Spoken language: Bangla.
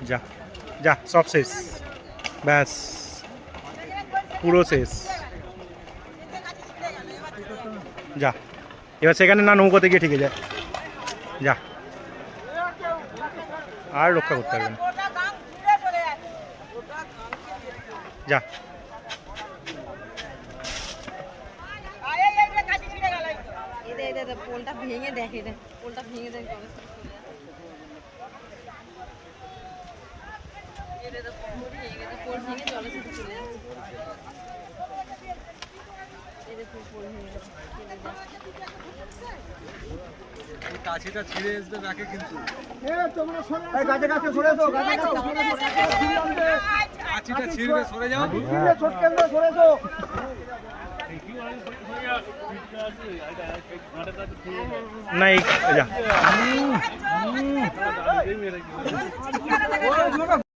যা যা সব শেষ, ব্যাস পুরো শেষ। যা এবার সেখানে না নৌকোতে গিয়ে ঠিকে যায়, যা আর রক্ষা করতে পারবেন, যা পোলটা ভেঙে দেখে, পোলটা ভেঙে দেয় পোল ভেঙে জলের সাথে চলে যাচ্ছে। কাছিটা ছিঁড়ে আসবে ব্যাকে কিন্তু কাছিটা ছিঁড়বে, সরে যাও। না এই যা